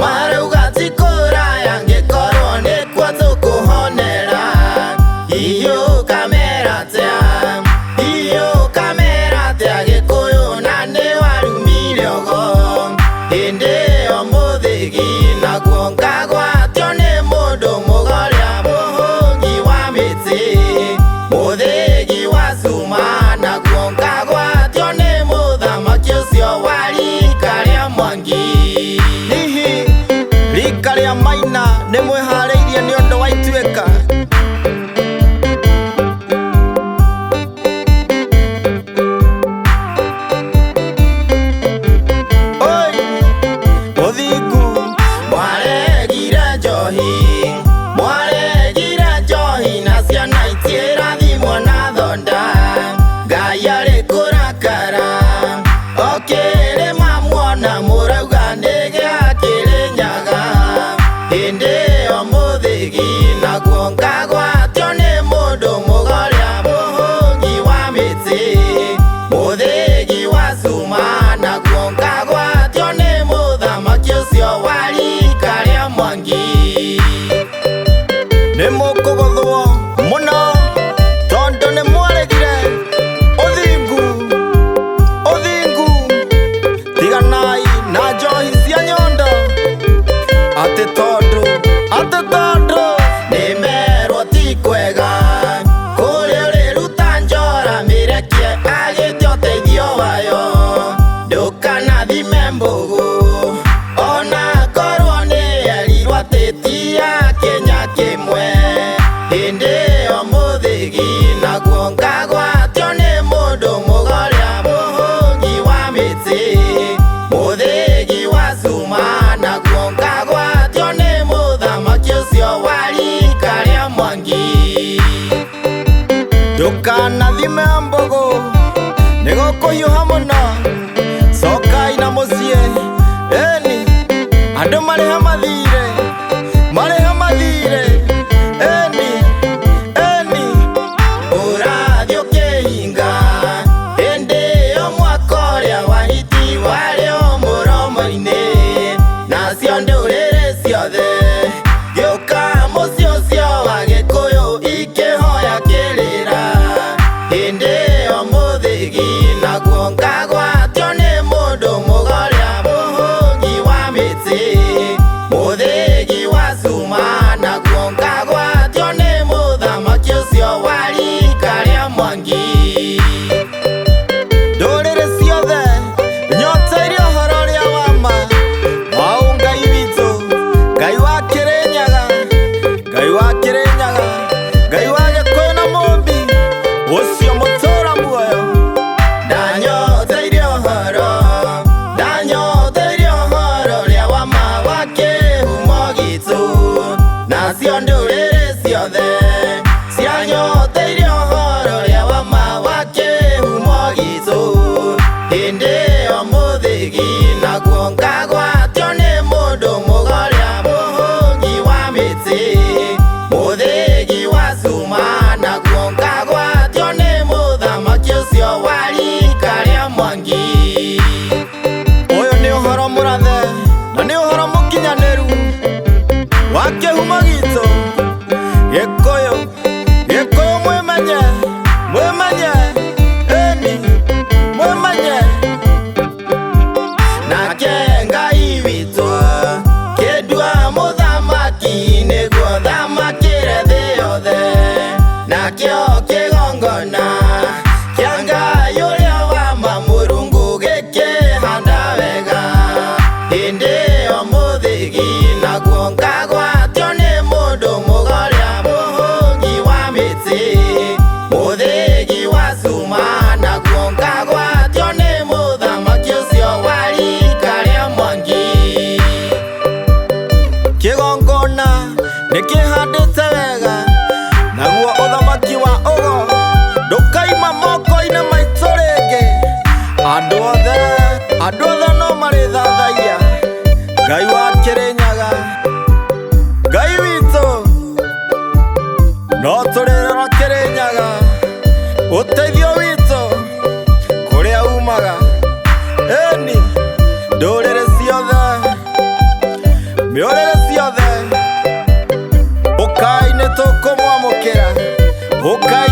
marauga tikuraya ngikorwo nikwo tukuhonera iyo kamera tia gikuyu na ni warumire ogo hindi omuthigi naguo ngagwatio ni mundu mugoria muhungi wa miti muthigi wa cuma naguo ngagwatio ni muthamaki ucio wa rika ria Mwangi. Hihi rika ria Maina ni mwihariirie ni undu wa Ituika? Mwaregire njohi na ciana itiĩrathimwo na thonda Ngai arĩ kũrakara okĩrĩma muona mũrauga nĩ gĩa Kĩrĩnyaga hĩndĩ ĩyo mũthĩgi naguo ngagwatio nĩ mũndũ mũgoria mũhũngi wa mĩtĩ mũthĩgi wa cuma naguo ngagwatio nĩ mũthamaki ũcio wa rika ria Mwangi. Nĩ mũkũgũthwo mũno tondũ nĩ mwaregire ũthingu tiganai na njohi cia nyondo atĩ tondũ nĩ merwo ti kwega kũrĩa ũrĩruta njora mĩrekie agĩte ũteithio wayo ndũkanathime mbũgũ ona korwo nĩ erirwo atĩ ti ya Kenya kĩmwe hĩndĩ ĩyo mũthĩgi naguo ngagwatio nĩ mũndũ mũgoria mũhũngi wa mĩtĩ mũthĩgi wa cuma naguo ngagwatio nĩ mũthamaki ũcio wa rika ria Mwangi. Ndũkanathime mbũgũ nĩ gũkũhiũha mũno cokai na mũciĩ ĩni andũ marĩhe mathire ĩni ũrathiĩ ũkĩhinga hĩndĩ ĩyo mwaka ũrĩa wa hiti warĩ o mũromo-inĩ nacio ndũrĩrĩ ciothe gĩũka mũciĩ ũcio wa Gĩkũyũ ikĩhoya kĩrĩra hĩndĩ ĩyo mũthĩgi naguo ngagwatio nĩ mũndũ mũgoria mũhũngi wa mĩtĩ mũthĩgi wa cuma naguo ngagwatio nĩ mũthamaki ũcio wa rika ria Mwangi. Ndũrĩrĩ ciothe nyoteire ũhoro ũrĩa wa ma wa Ngai witũ Ngai wa Kĩrĩnyaga Ngai wa Gĩkũyũ na mũmbi ũcio mũtũra muoyo ndanyoteire ũhoro ũrĩa wa ma wa kĩhumo gitũ nacio ndũrĩrĩ ciothe cianyoteire ũhoro ũrĩa wa ma wa kĩhumo gitũ hĩndĩ ĩyo mũthĩgi naguo ngagwatio nĩ mũndũ mũgoria mũhũngi wa mĩtĩ mũthĩgi wa cuma naguo ngagwatio nĩ mũthamaki ũcio wa rika ria Mwangi. Ũyũ nĩ ũhoro mũrathe na nĩ ũhoro mũkinyanĩru wa kĩhumo gitũ Gĩkũyũ mwĩmenye ĩni mwĩmenye nake Ngai witũ kĩndua mũthamaki nĩguo thamakĩre thĩ yothe nakĩo kĩgongona kĩa Ngai ũrĩa wa ma Mũrungu gĩkĩhanda wega hĩndĩ ĩyo mũthĩgi naguo ngagwatio nĩ mũndũ mũgoria mũhũngi wa mĩtĩ mũthĩgi wa cuma naguo ngagwatio nĩ mũthamaki ũcio wa rika ria Mwangi. Kĩgongona nĩkĩhandĩte wega naguo ũthamaki wa ũgo ndũkaima moko-inĩ maitũ rĩngĩ andũ othe no marĩthathaiya Ngai wa Kĩrĩnyaga Ngai witũ no tũrĩrora Kĩrĩnyaga ũteithio witũ kũrĩa umaga Ukai